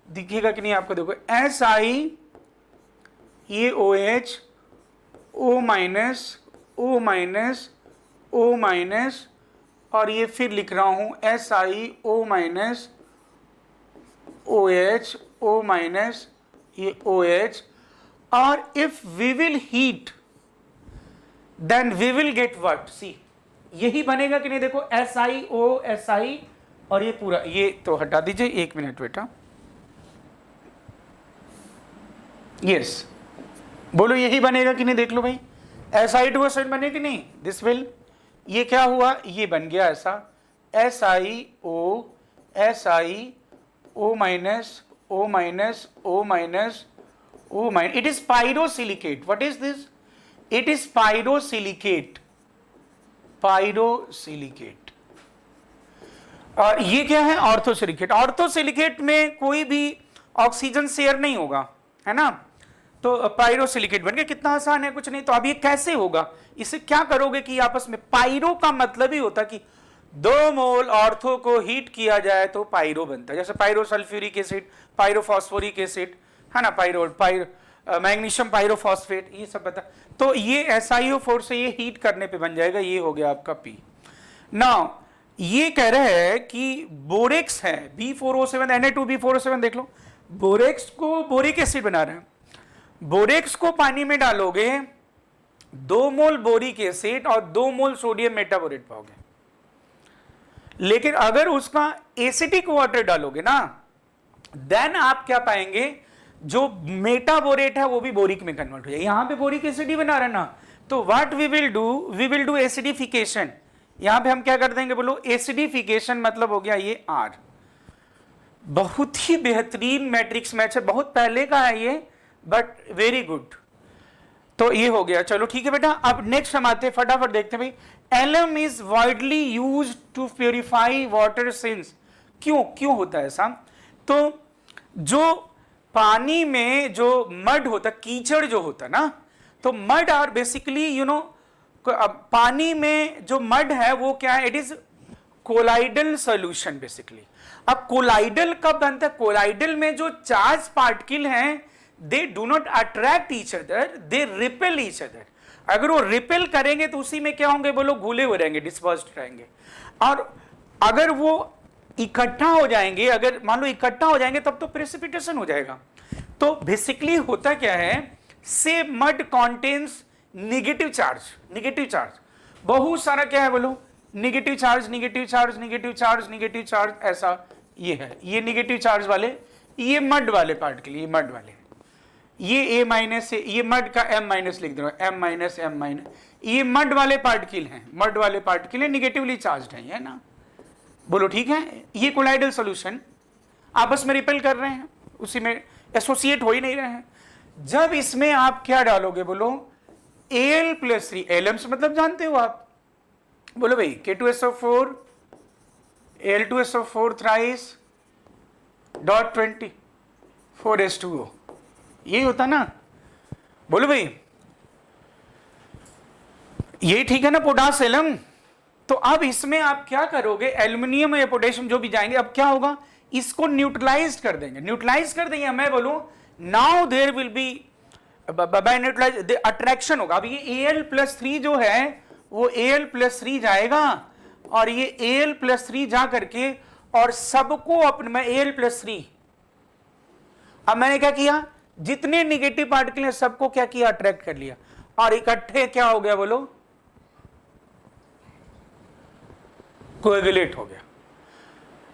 दिखेगा कि नहीं आपको, देखो Si, ये OH, O minus, O minus, O minus, और ये फिर लिख रहा हूं Si, O minus, OH, O minus, ये OH, और if we will heat then we will get what, see यही बनेगा कि नहीं, देखो SiO, Si, और ये पूरा, ये तो हटा दीजिए, एक मिनट बेटा, यस बोलो यही बनेगा कि नहीं, देख लो भाई, Si2 बने कि नहीं, दिस विल, ये क्या हुआ, ये बन गया ऐसा SiO, O minus, O minus, O minus, O minus, it is pyrosilicate. What is this, it is pyrosilicate, pyrosilicate. और ये क्या है, ऑर्थोसिलिकेट। ऑर्थोसिलिकेट में कोई भी ऑक्सीजन शेयर नहीं होगा, है ना, तो पायरोसिलिकेट बन गया। कितना आसान है, कुछ नहीं। तो अब ये कैसे होगा, इसे क्या करोगे कि आपस में, पायरो का मतलब ही होता कि 2 मोल ऑर्थो को हीट किया जाए तो पायरो बनता है, जैसे पायरोसल्फ्यूरिक एसिड, पायरोफॉस्फोरिक एसिड, है ना, मैग्नीशियम पायरोफॉस्फेट, ये सब पता। तो ये SiO4 से ये हीट करने पे बन जाएगा, ये हो गया आपका P। नाउ ये कह रहे हैं कि बोरेक्स है, B4O7, Na2B4O7, देख लो, बोरेक्स को बोरिक एसिड बना रहे हैं। बोरेक्स को पानी में डालोगे, 2 मोल बोरिक एसिड और 2 मोल सोडियम मेटाबोरेट पाओगे। लेकिन अगर उसका एसिडिक वाटर डालोगे ना, देन आप क्या पाएंगे, जो मेटाबोरेट है वो भी बोरिक में कन्वर्ट हो जाए। यहां पे बोरिक एसिड ही बना रहे ना, तो what we will do acidification. यहां पे हम क्या कर देंगे बोलो, एसिडिफिकेशन, मतलब हो गया ये R। बहुत ही बेहतरीन मैट्रिक्स मैच है, बहुत पहले का है ये, बट वेरी गुड। तो ये हो गया, चलो ठीक है बेटा। अब नेक्स्ट हम आते हैं, फटाफट देखते हैं भाई। Alum is widely used to purify water since. क्यों होता है ऐसा, तो जो पानी में जो मड होता, कीचड़ जो होता ना, तो mud are basically you know, पानी में जो मड है वो क्या है, it is colloidal solution basically. अब कोलाइडल कब बनता है, कोलाइडल में जो चार्ज पार्टिकल हैं, they do not attract each other, they repel each other. अगर वो रिपेल करेंगे तो उसी में क्या होंगे बोलो, घुले हुए रहेंगे, डिस्पर्स्ड रहेंगे। और अगर वो इकट्ठा हो जाएंगे, अगर मान लो इकट्ठा हो जाएंगे, तब तो प्रेसिपिटेशन हो जाएगा। तो बेसिकली होता क्या है, से mud contains negative charge, negative charge, बहुत सारा क्या है बोलो, negative charge, negative charge, negative charge, negative charge, ऐसा ये है। ये निगेटिव चार्ज वाले, ये मड वाले पार्टिकल, ये मड वाले, ये A माइनस, ये मड का M माइनस लिख दो, M माइनस, M माइनस, ये मड वाले पार्टिकल हैं, मड वाले पार्टिकल है, निगेटिवली चार्ज है ना, बोलो ठीक है। ये कोलाइडल सॉल्यूशन, आपस में रिपेल कर रहे हैं, उसी में एसोसिएट हो ही नहीं रहे हैं। जब इसमें आप क्या डालोगे बोलो, Al + 3, Lm मतलब जानते हो आप, बोलो भाई K2SO4 Al2SO4 thrice dot 20 4H2O, यही होता ना, बोलो भाई ये ठीक है ना, पोटास एलम। तो अब इसमें आप क्या करोगे, एल्युमिनियम या पोटेशियम जो भी जाएंगे, अब क्या होगा, इसको न्यूट्रलाइज कर देंगे, न्यूट्रलाइज कर देंगे, मैं बोलूं now there will be by neutralize attraction होगा। अब ये Al+3 जो है वो Al+3 जाएगा और ये Al+3 जा करके और सबको अपने में Al+3, अब मैंने क्या किया, जितने निगेटिव पार्टिकल हैं सबको क्या किया, अट्रैक्ट कर लिया और इकट्ठे क्या हो गया बोलो, कोएगुलेट हो गया,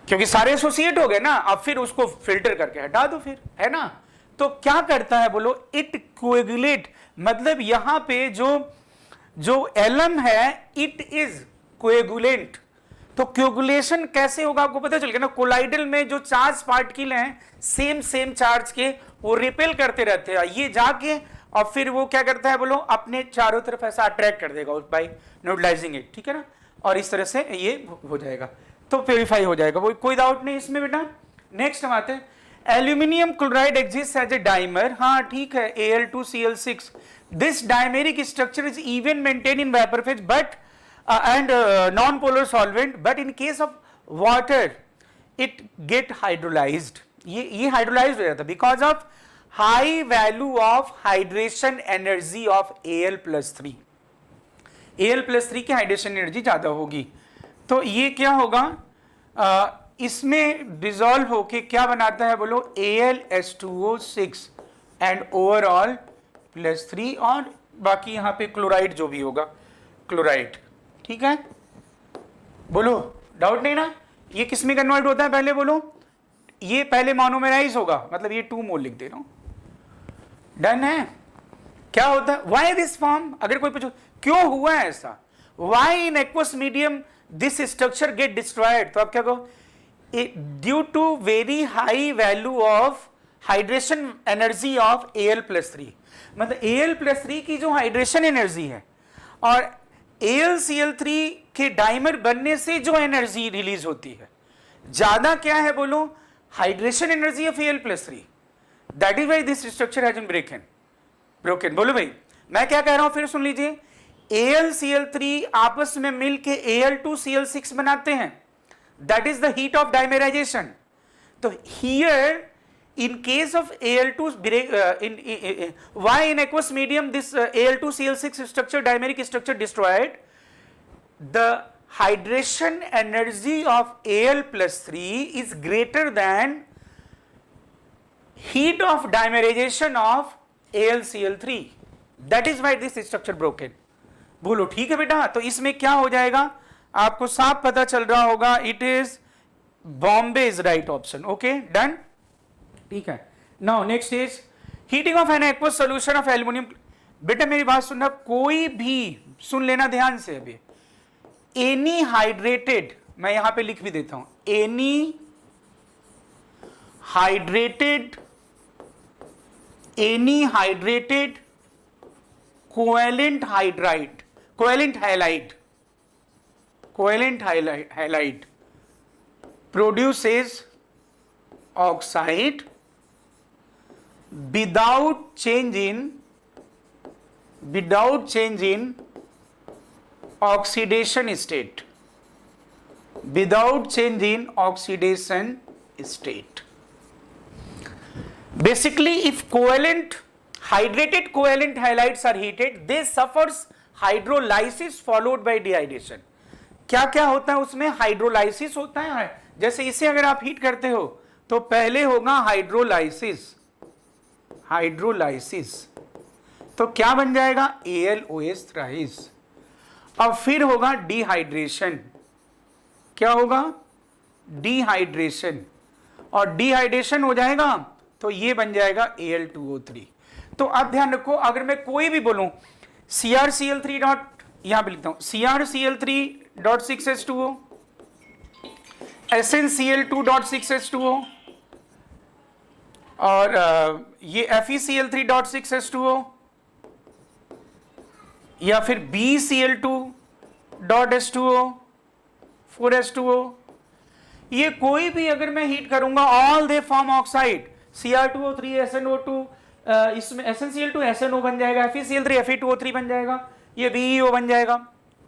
क्योंकि सारे एसोसिएट हो गए ना। अब फिर उसको फिल्टर करके हटा दो फिर, है ना। तो क्या करता है बोलो, इट कोएगुलेट, मतलब यहां पे जो एलम है इट इज कोएगुलेंट। तो कोएगुलेशन कैसे होगा आपको पता चल गया ना, कोलाइडल में जो चार्ज पार्टिकल हैं सेम चार्ज के, वो रिपेल करते रहते हैं, ये जाके और फिर वो क्या करता है बोलो, अपने चारों तरफ ऐसा अट्रैक्ट कर देगा बाय न्यूट्रलाइजिंग इट, ठीक है ना, और इस तरह से ये हो जाएगा, तो प्योरीफाई हो जाएगा, वो कोई डाउट नहीं इसमें बेटा। नेक्स्ट हम आते हैं, aluminium chloride exist as a dimer, हाँ ठीक है, Al2Cl6, this dimeric structure is even maintain in vapour phase but and non-polar solvent, but in case of water it get hydrolyzed, ये hydrolyzed हो जाता है because of high value of hydration energy of Al+3, Al+3 की hydration energy ज्यादा होगी, तो ये क्या होगा, इसमें डिसॉल्व होके क्या बनाता है बोलो, Al_H2O6 एंड ओवरऑल +3, और बाकी यहाँ पे क्लोराइड जो भी होगा क्लोराइड, ठीक है, बोलो डाउट नहीं ना। ये किस में कन्वर्ट होता है पहले बोलो, ये पहले मोनोमराइज होगा, मतलब ये 2 मोल लिख दे रहा हूं, डन है। क्या होता है, व्हाई दिस फॉर्म, अगर कोई पूछो क्यों हुआ है ऐसा, why in aqueous medium this structure get destroyed, तो आप क्या कहो, due to very high value of hydration energy of Al+3, मतलब Al+3 की जो हाइड्रेशन एनर्जी है और AlCl3 के डाइमर बनने से जो एनर्जी रिलीज होती है ज्यादा क्या है बोलो, hydration energy of Al+3, that is why this structure has been broken. बोलो भाई मैं क्या कह रहा हूं, फिर सुन लीजिए, AlCl3 आपस में मिलके Al2Cl6 बनाते हैं, that is the heat of dimerization. तो here in case of Al2 why in aqueous medium this Al2Cl6 structure, dimeric structure destroyed, the hydration energy of Al+3 is greater than heat of dimerization of AlCl3, that is why this structure broken। बोलो ठीक है बेटा, तो इसमें क्या हो जाएगा आपको साफ पता चल रहा होगा, it is Bombay is right option, okay done, ठीक है। Now next is heating of an aqueous solution of aluminium. बेटा मेरी बात सुनना, कोई भी सुन लेना ध्यान से, अभी एनी हाइड्रेटेड, मैं यहां पे लिख भी देता हूं, any hydrated covalent halide produces oxide without change in oxidation state, basically if hydrated covalent halides are heated, they suffers hydrolysis followed by dehydration। क्या क्या होता है उसमें, हाइड्रोलाइसिस होता है, जैसे इसे अगर आप हीट करते हो तो पहले होगा हाइड्रोलाइसिस, तो क्या बन जाएगा, AlOH थ्राइस, अब फिर होगा डिहाइड्रेशन, क्या होगा, डिहाइड्रेशन, और डिहाइड्रेशन हो जाएगा तो ये बन जाएगा Al2O3। तो अब ध्यान रखो, अगर मैं कोई भी बोलूं CrCl3 डॉट, यहां पे लिखता हूं CrCl3.6H2O, SnCl2.6H2O, और ये FeCl3.6H2O या फिर BCl2.H2O 4H2O, ये कोई भी अगर मैं हीट करूंगा all they form oxide, Cr2O3 SnO2, इसमें SnCl2 SnO बन जाएगा, FeCl3 Fe2O3 बन जाएगा, ये BeO बन जाएगा।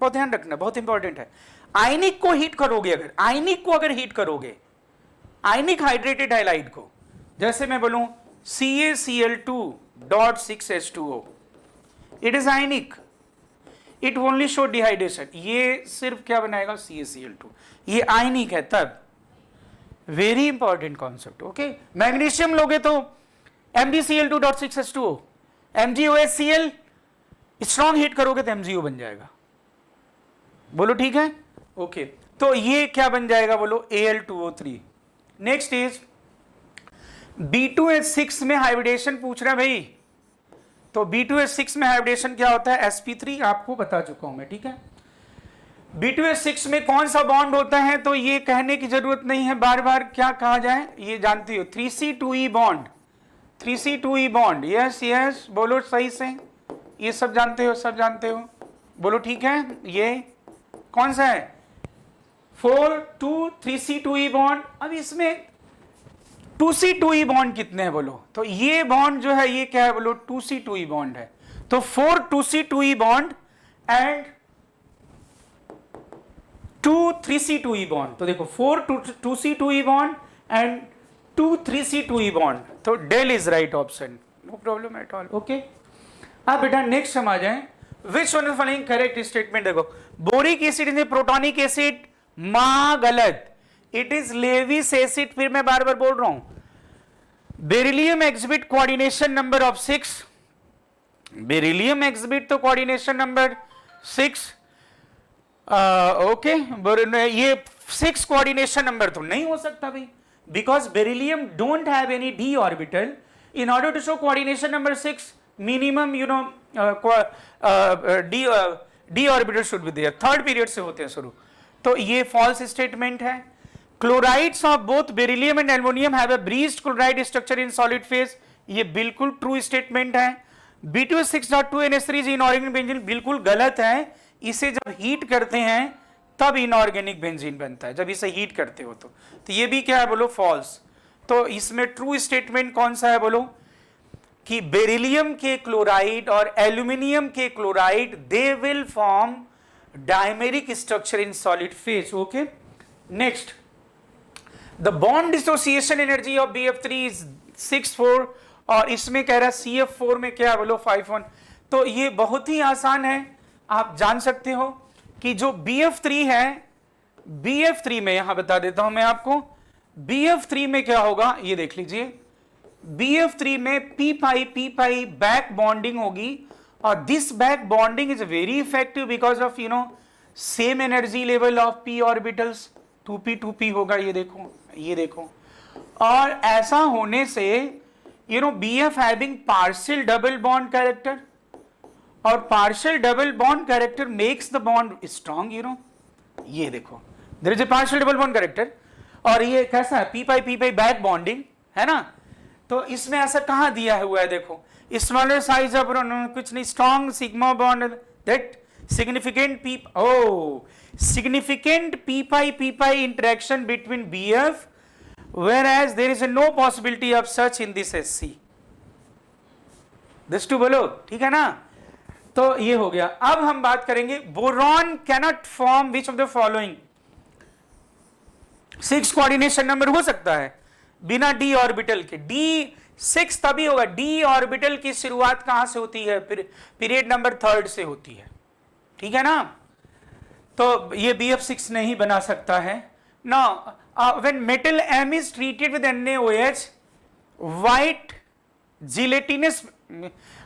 बहुत ध्यान रखना, बहुत इंपॉर्टेंट है। आयनिक को हीट करोगे, अगर आयनिक को अगर हीट करोगे, आयनिक हाइड्रेटेड हाइलाइड को, जैसे मैं बोलूं CaCl2.6H2O, it is ionic, it only show dehydration, ये सिर्फ क्या बनाएगा CaCl2, ये आयनिक है तब। Very important concept, okay. Magnesium लोगे तो MgCl2.6H2O, MgOHCl, स्ट्रॉन्ग हीट करोगे तो MgO बन जाएगा। बोलो ठीक है, ओके। तो ये क्या बन जाएगा बोलो, Al2O3। नेक्स्ट इज B2H6 में हाइब्रिडेशन पूछ रहा है भाई, तो B2H6 में हाइब्रिडेशन क्या होता है, sp3 आपको बता चुका हूं मैं, ठीक है। B2H6 में कौन सा बॉन्ड होता है, तो ये कहने की जरूरत नहीं है बार बार क्या कहा जाए, ये जानती हो, 3C2E bond, 3C2E bond, yes yes, बोलो सही से, ये सब जानते हो, सब जानते हो, बोलो ठीक है। ये कौन सा है, 3C2E बॉन्ड। अब इसमें 2C2E बॉन्ड कितने हैं बोलो, तो ये बॉन्ड जो है ये क्या है बोलो, 2C2E बॉन्ड है, तो 4 2C2E bond and 2 3C2E bond, तो देखो 4 2C2E bond and 2 3C2E bond, तो डेल is right option, no problem at all, okay. अब बेटा नेक्स्ट हम आ जाएं, which one is following correct statement, देखो boric acid is protonic acid, मां गलत, इट इज लेविस एसिड, फिर मैं बार बार बोल रहा हूं। Beryllium exhibit coordination number of 6, beryllium exhibit तो कोऑर्डिनेशन नंबर 6, ओके, ये 6 कोऑर्डिनेशन नंबर तो नहीं हो सकता भाई, because beryllium don't have any d orbital, in order to show coordination number 6 minimum you know d orbital should be there, third period से होते हैं शुरू, तो ये फॉल्स स्टेटमेंट है। Chlorides of both beryllium and aluminium have a bridged chloride structure in solid phase, ये बिल्कुल true statement है। B2H6.2NH3 इनऑर्गेनिक बेंजीन बिल्कुल गलत है, इसे जब हीट करते हैं तब इनऑर्गेनिक बेंजीन बनता है, जब इसे हीट करते हो तो ये भी क्या है बोलो, फॉल्स। तो इसमें ट्रू स्टेटमेंट कौन सा है बोलो, कि बेरिलियम के क्लोराइड और एल्यूमिनियम के chloride they will form dimeric structure in solid phase, okay. Next, the bond dissociation energy of BF3 is 6-4, और इसमें कह रहा है CF4 में क्या बोलो 5-1, तो ये बहुत ही आसान है, आप जान सकते हो कि जो BF3 है, BF3 में यहां बता देता हूं मैं आपको, BF3 में क्या होगा ये देख लीजिए, BF3 में p pi बैक बॉन्डिंग होगी, और this back bonding is very effective because of you know same energy level of p orbitals, 2p होगा, ये देखो, ये देखो, और ऐसा होने से you know BF having partial double bond character, और partial double bond character makes the bond strong, you know, ये देखो there is a partial double bond character, और ये कैसा है, p pi बैक बॉन्डिंग है ना, तो इसमें ऐसा कहां दिया हुआ है, देखो स्मॉलर साइज ऑफ कुछ नहीं, strong sigma bond that significant significant p pi interaction between BF, whereas there is no possibility of such in this SC, this to बोलो ठीक है ना। तो ये हो गया। अब हम बात करेंगे boron cannot form which of the following, 6 coordination number हो सकता है बिना d ऑर्बिटल के, D6 तभी होगा, d ऑर्बिटल की शुरुआत कहां से होती है, पीरियड नंबर 3 से होती है, ठीक है ना, तो ये BF6 नहीं बना सकता है ना। When metal M is treated with NaOH, white gelatinous,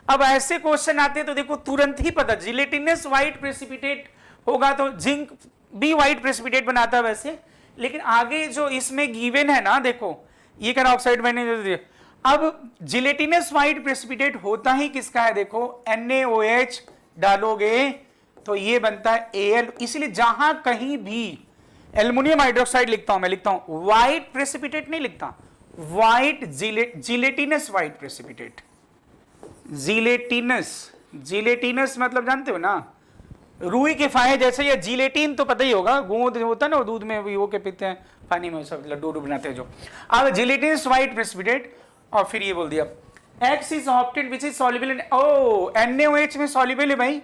अब ऐसे क्वेश्चन आते हैं तो देखो तुरंत ही पता, जिलेटिनस व्हाइट प्रेसिपिटेट होगा तो जिंक भी व्हाइट प्रेसिपिटेट बनाता है वैसे, लेकिन आगे जो इसमें गिवन है ना, देखो ये क्या ऑक्साइड मैंने, अब जिलेटिनस व्हाइट प्रेसिपिटेट होता ही किसका है, देखो NaOH डालोगे तो ये बनता है Al, इसलिए जहां कहीं भी एल्युमिनियम हाइड्रोक्साइड लिखता हूं, मैं लिखता हूं व्हाइट प्रेसिपिटेट नहीं लिखता, white gelatinous white precipitate. Gelatinous मतलब जानते हो ना, रुई के फाहे जैसे, या जिलेटिन तो पता ही होगा, गोंद होता है ना दूध में वो के पीते हैं, पानी में सब लड्डू बनाते हैं जो। अब जिलेटिनस व्हाइट प्रेसिपिटेट, और फिर ये बोल दिया X is opted which is soluble in, ओ NaOH में सॉल्युबल है भाई,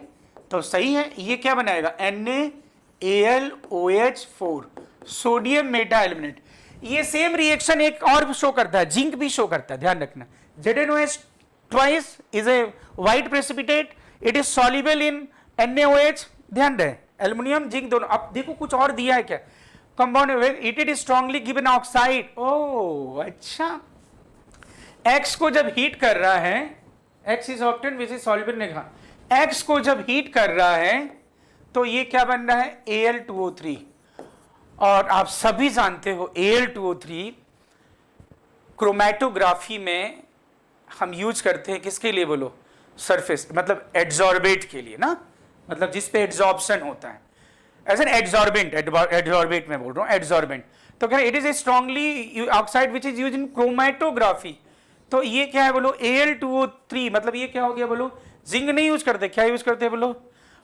तो सही है। ये क्या बनाएगा, NaAlOH4, सोडियम मेटा एल्यूमिनेट। ये सेम रिएक्शन एक और शो करता है, जिंक भी शो करता है, ध्यान रखना। ZnOH twice is a white precipitate, it is soluble in NaOH, ध्यान रहे, एल्युमिनियम जिंक दोनों। अब देखो कुछ और दिया है क्या, compound it is strongly given oxide. ओ अच्छा, X को जब हीट कर रहा है, X is obtain which is soluble ने कहा, X को जब हीट कर रहा है तो ये क्या बन रहा है, Al2O3। और आप सभी जानते हो Al2O3 क्रोमैटोग्राफी में हम यूज करते हैं, किसके लिए बोलो, सरफेस, मतलब एड्सॉर्बेट के लिए ना, मतलब जिस पे एड्सॉर्प्शन होता है, एज एन एड्सॉर्बेंट, एड्सॉर्बेट में बोल रहा हूँ, एड्सॉर्बेंट। तो कह रहे it is a strongly oxide which is use in chromatography. तो ये क्या है बोलो, Al2O3, मतलब ये क्या हो गया बोलो, जिंक नहीं यूज करते, क्या यूज करते बोलो,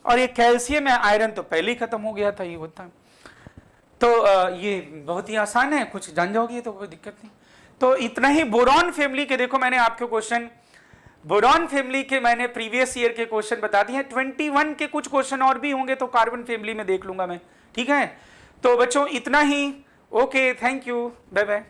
और ये कैल्शियम है, आयरन तो पहले ही खत्म हो गया था, ये होता है। तो ये बहुत ही आसान है, कुछ जान जाओगे तो कोई दिक्कत नहीं। तो इतना ही बोरॉन फैमिली के, देखो मैंने आपके क्वेश्चन बोरॉन फैमिली के मैंने प्रीवियस ईयर के क्वेश्चन बता दिए हैं, 21 के कुछ क्वेश्चन और भी होंगे तो कार्बन फैमिली में देख लूंगा मैं, ठीक है। तो बच्चों इतना ही, okay, thank you, bye bye.